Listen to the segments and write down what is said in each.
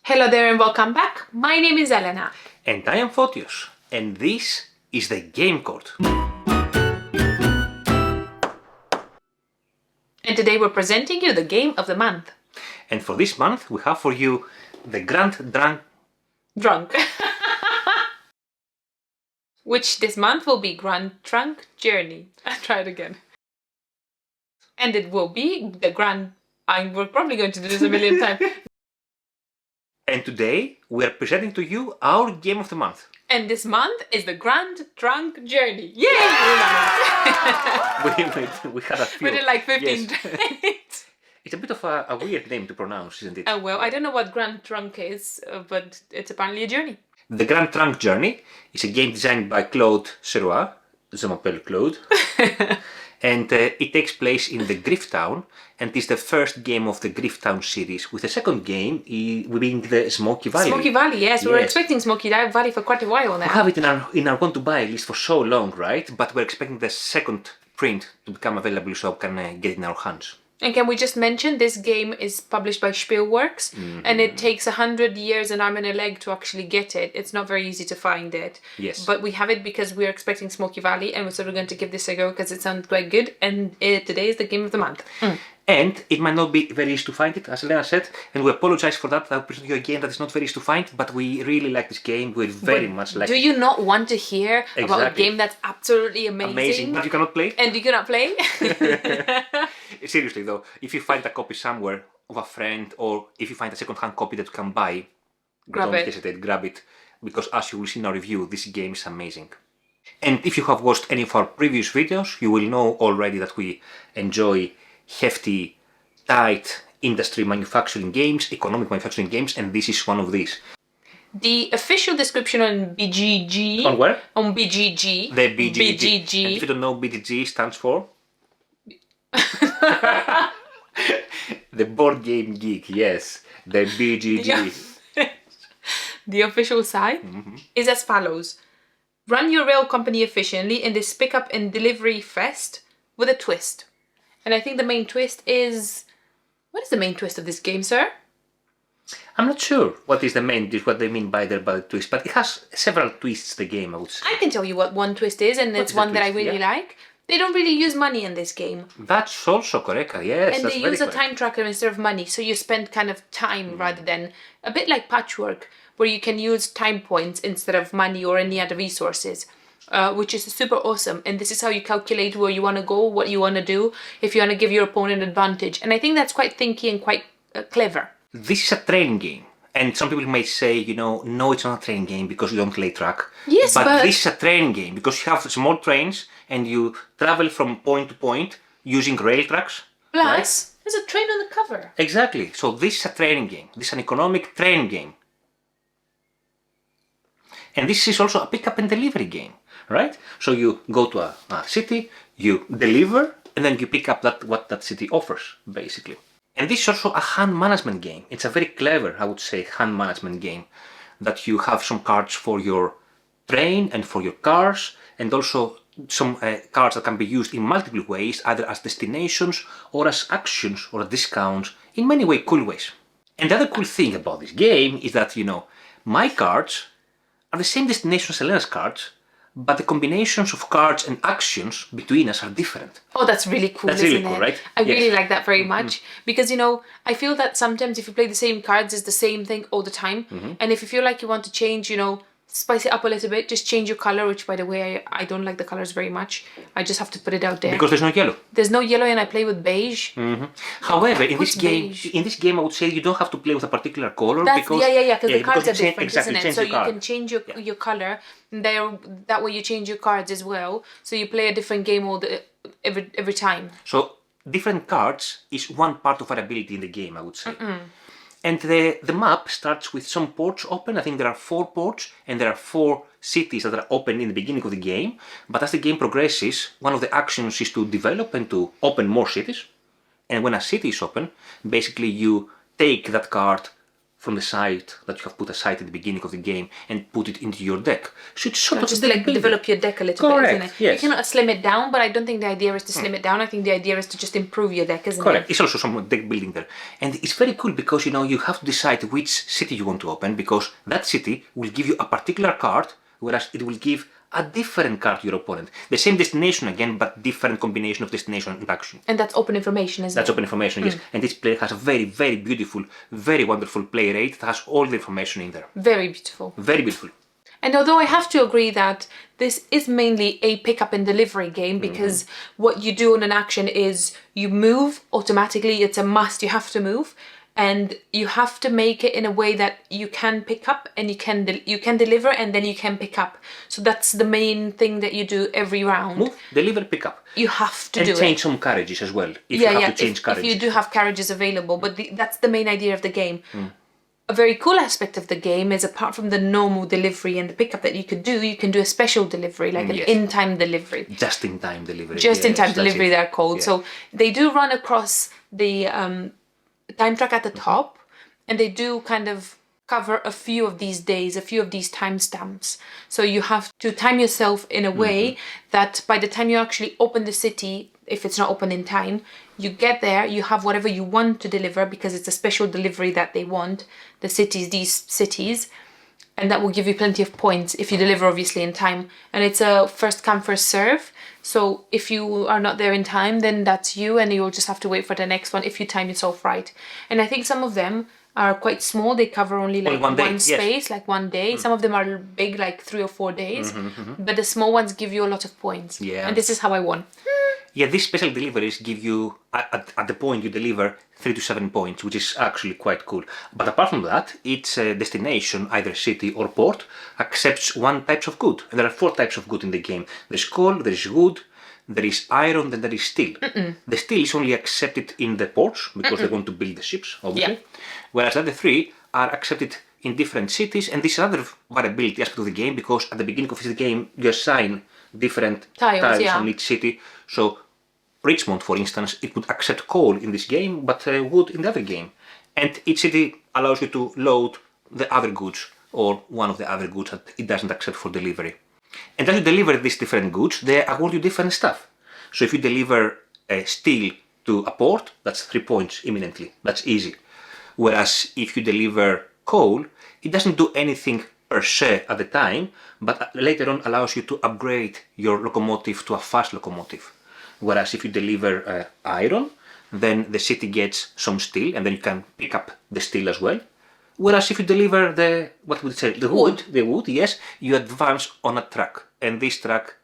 Hello there and welcome back. My name is Elena. And I am Fotios, and this is the Game Code. And today we're presenting you the game of the month. And for this month we have for you the Grand Drunk. Which this month will be Grand Trunk Journey. I'll try it again. And it will be the Grand... we're probably going to do this a million times. And today we are presenting to you our Game of the Month. And this month is the Grand Trunk Journey. Yay! we had a few. We did like 15 yes. days. It's a bit of a weird name to pronounce, isn't it? Oh well, I don't know what Grand Trunk is, but it's apparently a journey. The Grand Trunk Journey is a game designed by Claude Sirois, Je m'appelle Claude. And it takes place in the Griff Town, and is the first game of the Griff Town series, with the second game being the Smoky Valley. Smoky Valley, yes. We were expecting Smoky Valley for quite a while now. We have it in our want to buy list for so long, right? But we're expecting the second print to become available so we can get it in our hands. And can we just mention, this game is published by Spielworxx, and it takes 100 years, an arm and a leg to actually get it. It's not very easy to find it. Yes. But we have it because we're expecting Smoky Valley, and we're sort of going to give this a go because it sounds quite good, and today is the game of the month. And it might not be very easy to find it, as Elena said, and we apologize for that. I'll present you a game that is not very easy to find, but we really like this game. We very much like it. Do you not want to hear about a game that's absolutely amazing? Amazing, but you cannot play? And you cannot play? Seriously though, if you find a copy somewhere of a friend, or if you find a second-hand copy that you can buy, don't hesitate, grab it, because as you will see in our review, this game is amazing. And if you have watched any of our previous videos, you will know already that we enjoy hefty, tight industry manufacturing games, economic manufacturing games, and this is one of these. The official description on BGG... On where? On BGG. The BGG. BGG. And if you don't know, BGG stands for... The Board Game Geek, yes. The BGG. The official site is as follows. Run your rail company efficiently in this pick-up and delivery fest with a twist. And I think the main twist is... What is the main twist of this game, sir? I'm not sure what is the main twist, what they mean by the twist, but it has several twists, the game, I would say. I can tell you what one twist is, and it's one that I really like. They don't really use money in this game. That's also correct, yes. And they use a time tracker instead of money, so you spend kind of time rather than... A bit like Patchwork, where you can use time points instead of money or any other resources. Which is super awesome, and this is how you calculate where you want to go, what you want to do, if you want to give your opponent advantage, and I think that's quite thinky and quite clever. This is a training game, and some people may say, you know, no, it's not a training game because you don't lay track. Yes, but this is a training game because you have small trains and you travel from point to point using rail tracks. Plus, there's a train on the cover. Exactly, so this is a training game. This is an economic training game. And this is also a pick-up and delivery game. Right? So you go to a city, you deliver, and then you pick up what that city offers, basically. And this is also a hand management game. It's a very clever, I would say, hand management game. That you have some cards for your train and for your cars, and also some cards that can be used in multiple ways, either as destinations or as actions or discounts, in many cool ways. And the other cool thing about this game is that, you know, my cards are the same destination as Elena's cards, but the combinations of cards and actions between us are different. Oh, that's really cool, isn't it? That's really cool, right? I really like that very much. Because, you know, I feel that sometimes if you play the same cards, it's the same thing all the time. And if you feel like you want to change, you know, spice it up a little bit, just change your color, which, by the way, I don't like the colors very much. I just have to put it out there. Because there's no yellow. There's no yellow, and I play with beige. However, in this game, I would say you don't have to play with a particular color. Because the cards are different, exactly, isn't it? So you can change your color. That way you change your cards as well. So you play a different game every time. So different cards is one part of our ability in the game, I would say. And the map starts with some ports open. I think there are 4 ports, and there are 4 cities that are open in the beginning of the game. But as the game progresses, one of the actions is to develop and to open more cities. And when a city is open, basically you take that card from the site that you have put aside at the beginning of the game and put it into your deck. So it's sort of just to like develop your deck a little bit, isn't it? Yes. You cannot slim it down, but I don't think the idea is to slim it down. I think the idea is to just improve your deck, isn't Correct. it? It's also some deck building there. And it's very cool because, you have to decide which city you want to open, because that city will give you a particular card, whereas it will give a different card to your opponent. The same destination again, but different combination of destination and action. And that's open information, isn't That's it? open information, yes. And this player has a very, very beautiful, very wonderful play rate that has all the information in there. Very beautiful. Very beautiful. And although I have to agree that this is mainly a pick up and delivery game, because what you do on an action is you move automatically. It's a must. You have to move. And you have to make it in a way that you can pick up and you can deliver, and then you can pick up. So that's the main thing that you do every round. Move, deliver, pick up. You have to and do it. change some carriages as well, if you have to change carriages. If you do have carriages available, but that's the main idea of the game. A very cool aspect of the game is, apart from the normal delivery and the pickup that you can do a special delivery, like an in-time delivery. Just-in-time delivery. Just-in-time delivery, they're called. Yeah. So they do run across the time track at the top, and they do kind of cover a few of these days, a few of these timestamps. So you have to time yourself in a way that by the time you actually open the city, if it's not open in time, you get there, you have whatever you want to deliver, because it's a special delivery that they want, these cities, and that will give you plenty of points if you deliver obviously in time. And it's a first come first serve. So if you are not there in time, then that's you, and you'll just have to wait for the next one if you time yourself right. And I think some of them are quite small. They cover only like one space, like one day. Some of them are big, like 3 or 4 days. But the small ones give you a lot of points. Yeah. And this is how I won. Yeah, these special deliveries give you, at the point you deliver, 3 to 7 points, which is actually quite cool. But apart from that, each destination, either city or port, accepts one type of good. And there are 4 types of good in the game. There's coal, there is wood, there is iron, then there is steel. The steel is only accepted in the ports, because they want to build the ships, obviously. Yeah. Whereas the other 3 are accepted in different cities, and this is another variability aspect of the game, because at the beginning of the game you assign different tiles on each city. So Richmond, for instance, it would accept coal in this game, but wood in the other game. And each city allows you to load the other goods, or one of the other goods that it doesn't accept for delivery. And as you deliver these different goods, they award you different stuff. So if you deliver steel to a port, that's 3 points imminently. That's easy. Whereas if you deliver coal, it doesn't do anything per se at the time, but later on allows you to upgrade your locomotive to a fast locomotive. Whereas if you deliver iron, then the city gets some steel, and then you can pick up the steel as well. Whereas if you deliver the wood, yes, you advance on a track, and this track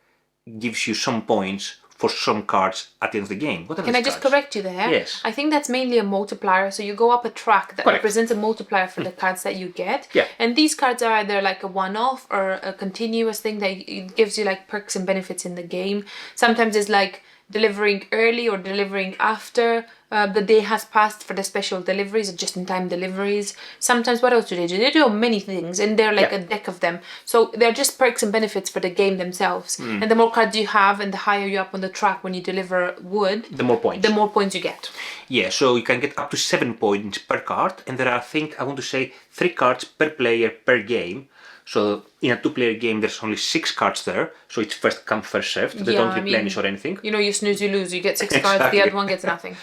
gives you some points for some cards at the end of the game. What are Can I just correct you there? Yes. I think that's mainly a multiplier. So you go up a track that represents a multiplier for the cards that you get. Yeah. And these cards are either like a one-off or a continuous thing that it gives you like perks and benefits in the game. Sometimes it's like delivering early or delivering after the day has passed for the special deliveries or just-in-time deliveries. Sometimes, what else do? They do many things, and they're like a deck of them. So they're just perks and benefits for the game themselves. And the more cards you have, and the higher you up on the track when you deliver wood, the more points you get. Yeah, so you can get up to 7 points per card, and there are, I think, 3 cards per player per game. So in a 2-player game, there's only 6 cards there, so it's first come, first served. They don't replenish or anything. You snooze, you lose. You get 6 cards, the other one gets nothing.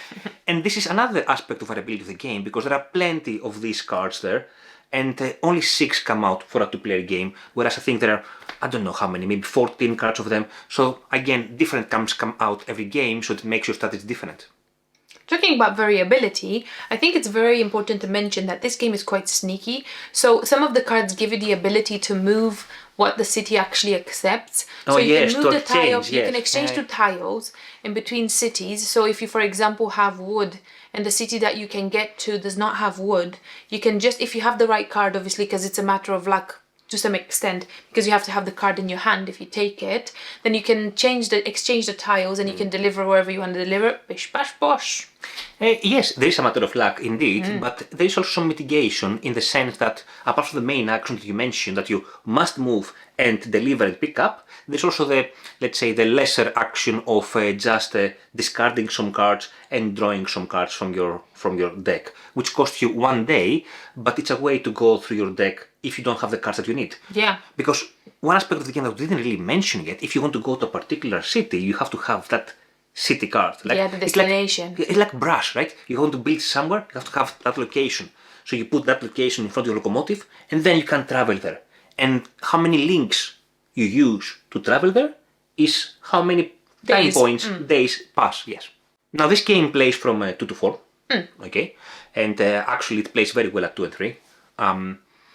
And this is another aspect of variability of the game, because there are plenty of these cards there, and only 6 come out for a 2-player game, whereas I think there are, I don't know how many, maybe 14 cards of them. So again, different cards come out every game, so it makes your strategy different. Talking about variability, I think it's very important to mention that this game is quite sneaky. So some of the cards give you the ability to move what the city actually accepts. So you can move the tiles, you can exchange 2 tiles in between cities. So if you, for example, have wood and the city that you can get to does not have wood, you can just, if you have the right card, obviously, because it's a matter of luck to some extent, because you have to have the card in your hand if you take it, then you can exchange the tiles, and you can deliver wherever you want to deliver. Bish bash bosh. Yes, there is a matter of luck indeed, but there is also some mitigation in the sense that apart from the main action that you mentioned, that you must move and deliver and pick up, there's also the, let's say, the lesser action of just discarding some cards and drawing some cards from your deck, which costs you 1 day, but it's a way to go through your deck if you don't have the cards that you need. Yeah. Because one aspect of the game that we didn't really mention yet, if you want to go to a particular city, you have to have that city card. The destination. It's like brush, right? You want to build somewhere, you have to have that location. So you put that location in front of your locomotive, and then you can travel there. And how many links you use to travel there is how many time points, days pass, yes. Now this game plays from 2 to 4, okay? And actually it plays very well at 2 and 3.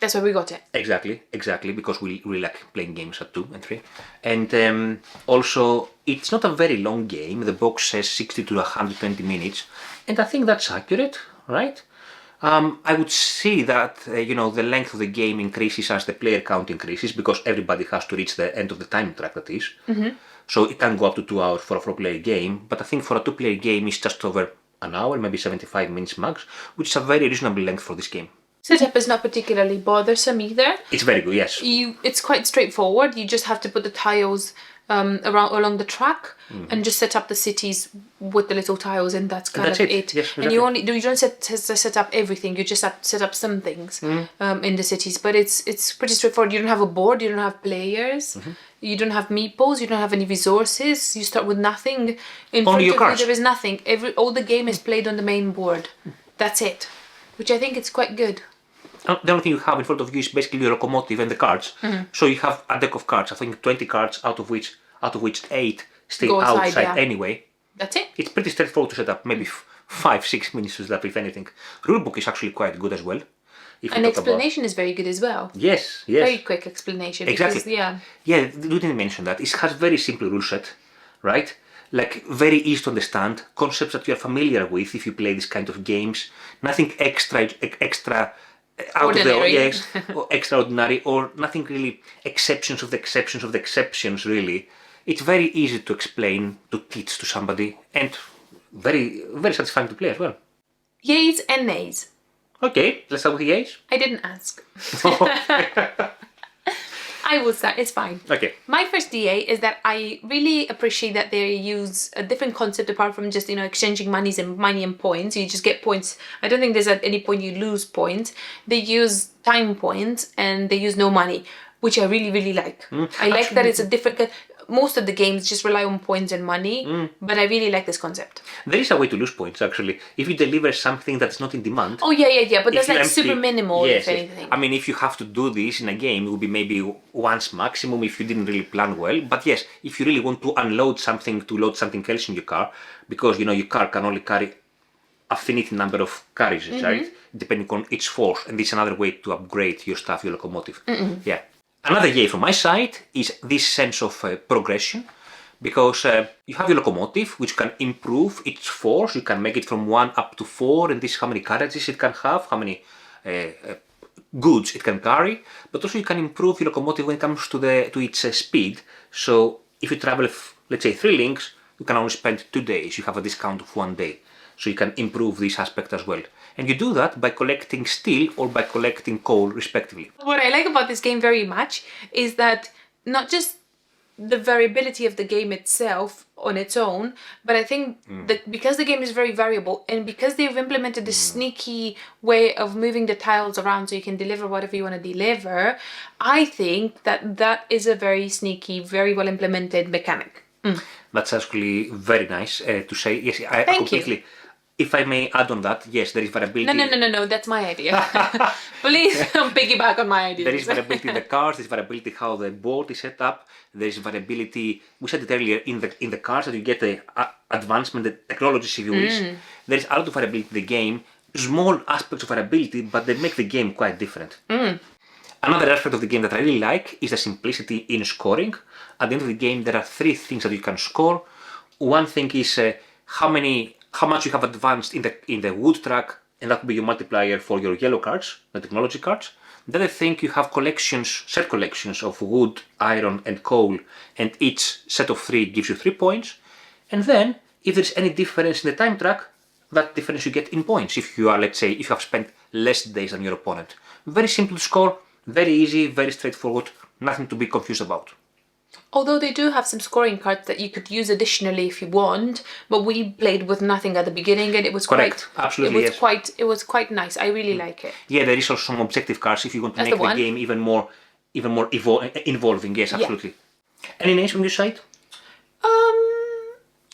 That's why we got it. Exactly, because we really like playing games at 2 and 3. And also, it's not a very long game. The box says 60 to 120 minutes, and I think that's accurate, right? I would say that, the length of the game increases as the player count increases, because everybody has to reach the end of the time track, that is. So it can go up to 2 hours for a 4-player game, but I think for a 2-player game it's just over an hour, maybe 75 minutes max, which is a very reasonable length for this game. Setup is not particularly bothersome either. It's very good, yes. It's quite straightforward. You just have to put the tiles along the track and just set up the cities with the little tiles, and that's kind of it. Yes, exactly. And you don't set up everything. You just have to set up some things in the cities. But it's pretty straightforward. You don't have a board. You don't have players. You don't have meeples. You don't have any resources. You start with nothing. In front of you, there is nothing. All the game is played on the main board. That's it, which I think is quite good. The only thing you have in front of you is basically your locomotive and the cards. So you have a deck of cards, I think 20 cards, out of which 8 stay outside anyway. That's it. It's pretty straightforward to set up, maybe 5-6 minutes to set up if anything. Rulebook is actually quite good as well. And explanation is very good as well. Yes. Very quick explanation. Exactly. Because, Yeah, we didn't mention that. It has very simple rule set, right? Like very easy to understand, concepts that you are familiar with if you play this kind of games. Nothing extra out ordinary. of the or extraordinary, or nothing really exceptions of the exceptions of the exceptions, really. It's very easy to explain, to teach to somebody, and very, very satisfying to play as well. Yays and nays. Okay, let's start with the yays. I didn't ask. I will start, it's fine. Okay. My first DA is that I really appreciate that they use a different concept apart from just, exchanging money and points. You just get points. I don't think there's at any point you lose points. They use time points and they use no money, which I really, really like. I like that it's a different... Most of the games just rely on points and money, but I really like this concept. There is a way to lose points, actually. If you deliver something that's not in demand... Oh, yeah, but that's like super minimal, yes, if anything. I mean, if you have to do this in a game, it would be maybe once maximum if you didn't really plan well. But yes, if you really want to unload something, to load something else in your car, because, your car can only carry a finite number of carriages, right? Depending on its force. And this is another way to upgrade your stuff, your locomotive. Yeah. Another yay from my side is this sense of progression, because you have your locomotive, which can improve its force. You can make it from 1 up to 4, and this is how many carriages it can have, how many goods it can carry. But also you can improve your locomotive when it comes to its speed. So if you travel, let's say 3 links, you can only spend 2 days. You have a discount of 1 day. So you can improve this aspect as well. And you do that by collecting steel or by collecting coal, respectively. What I like about this game very much is that not just the variability of the game itself on its own, but I think that because the game is very variable and because they've implemented this sneaky way of moving the tiles around so you can deliver whatever you want to deliver, I think that is a very sneaky, very well implemented mechanic. That's actually very nice to say. Yes, I Thank completely... you. If I may add on that, yes, there is variability. No, that's my idea. Please don't piggyback on my ideas. There is variability in the cards, there is variability how the board is set up, there is variability, we said it earlier, in the cards that you get the advancement, the technologies if you wish. There is a lot of variability in the game, small aspects of variability, but they make the game quite different. Another aspect of the game that I really like is the simplicity in scoring. At the end of the game, there are 3 things that you can score. One thing is how much you have advanced in the wood track, and that will be your multiplier for your yellow cards, the technology cards. Then I think you have set collections of wood, iron and coal, and each set of 3 gives you 3 points. And then, if there's any difference in the time track, that difference you get in points if you are, let's say, if you have spent less days than your opponent. Very simple to score, very easy, very straightforward, nothing to be confused about. Although they do have some scoring cards that you could use additionally if you want, but we played with nothing at the beginning and it was Correct. quite Absolutely, it was yes. quite nice. I really like it. Yeah, there is also some objective cards if you want to That's make the the one. game even more involving. Yes, absolutely. Any names on your side?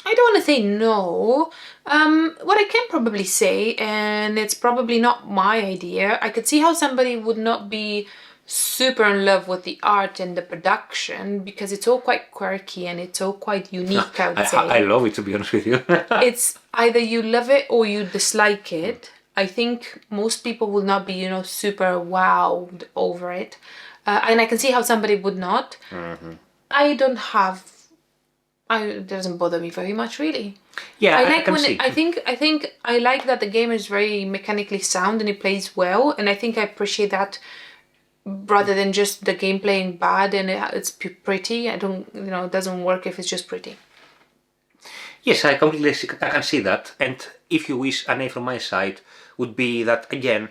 I don't want to say no. What I can probably say, and it's probably not my idea, I could see how somebody would not be super in love with the art and the production because it's all quite quirky and it's all quite unique, I would say. I love it, to be honest with you. It's either you love it or you dislike it. I think most people will not be, super wowed over it. And I can see how somebody would not. I don't have... it doesn't bother me very much, really. Yeah, I can see. I think I like that the game is very mechanically sound and it plays well, and I think I appreciate that rather than just the game playing bad and it's pretty. I don't, it doesn't work if it's just pretty. Yes, I can see that. And if you wish, a name from my side would be that, again,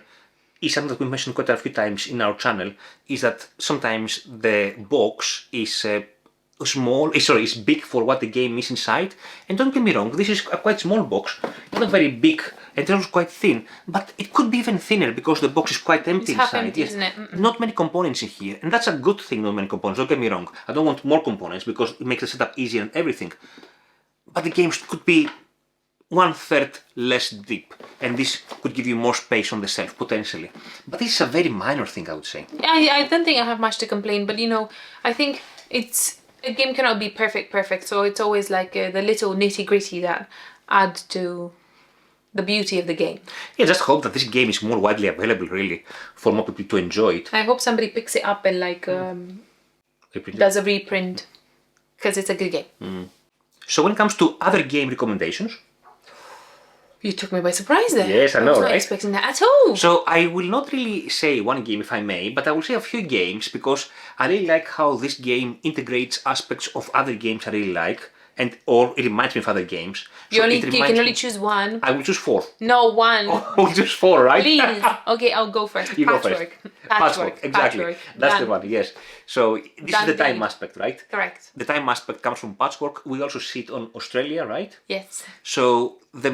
is something that we mentioned quite a few times in our channel, is that sometimes the box is is big for what the game is inside. And don't get me wrong, this is a quite small box, not very big, and it's also quite thin, but it could be even thinner because the box is quite empty It's half inside. empty, isn't it? Not many components in here, and that's a good thing, not many components, don't get me wrong. I don't want more components because it makes the setup easier and everything. But the games could be 1/3 less deep, and this could give you more space on the shelf, potentially. But this is a very minor thing, I would say. I don't think I have much to complain, but I think a game cannot be perfect, so it's always like the little nitty-gritty that add to the beauty of the game. Yeah, just hope that this game is more widely available, really, for more people to enjoy it. I hope somebody picks it up and does a reprint, because it's a good game. So when it comes to other game recommendations... You took me by surprise there. Yes, I know, I was not right? expecting that at all. So I will not really say one game if I may, but I will say a few games because I really like how this game integrates aspects of other games I really like, or it reminds me of other games. You can only choose one. I will choose 4. No, one. I will choose 4, right? Please. Okay, I'll go first. You Patchwork. go first. Patchwork, exactly. Patchwork. That's Done. the one, yes. So this Done is the time deal. aspect, right? Correct. The time aspect comes from Patchwork. We also see it on Australia, right? Yes. So the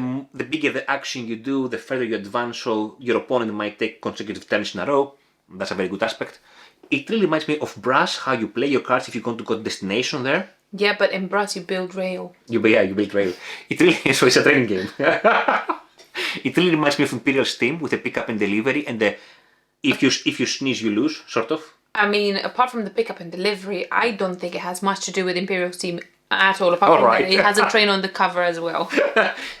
bigger the action you do, the further you advance, so your opponent might take consecutive turns in a row. That's a very good aspect. It really reminds me of Brass, how you play your cards if you want to go destination there. Yeah, but in Brass you build rail. You build rail. It really so it's a training game. It really reminds me of Imperial Steam with the pickup and delivery and the if you sneeze you lose, sort of. I mean, apart from the pickup and delivery, I don't think it has much to do with Imperial Steam at all. Apart from that, it has a train on the cover as well.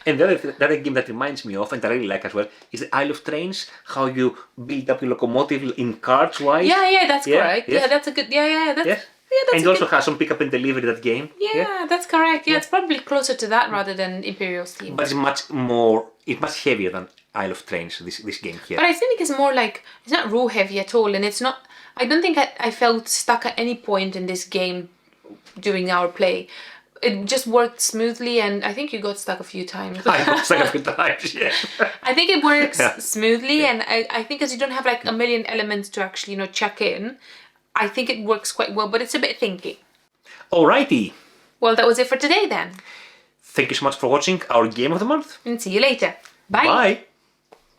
And the other game that reminds me of, and I really like as well, is the Isle of Trains. How you build up your locomotive in cards wise. Yeah, that's correct. Yes. Yeah, that's a good. Yeah, that's. Yes. Yeah, that's and it also has some pickup and delivery that game. Yeah, that's correct. Yeah, it's probably closer to that rather than Imperial Steam. But it's much heavier than Isle of Trains, this game here. But I think it's more like, it's not rule heavy at all, and it's not, I don't think I felt stuck at any point in this game during our play. It just worked smoothly, and I think you got stuck a few times. I got stuck a few times, yeah. I think it works smoothly, and I think as you don't have like a million elements to actually, check in, I think it works quite well, but it's a bit thinky. Alrighty. Well, that was it for today then. Thank you so much for watching our Game of the Month. And see you later. Bye. Bye.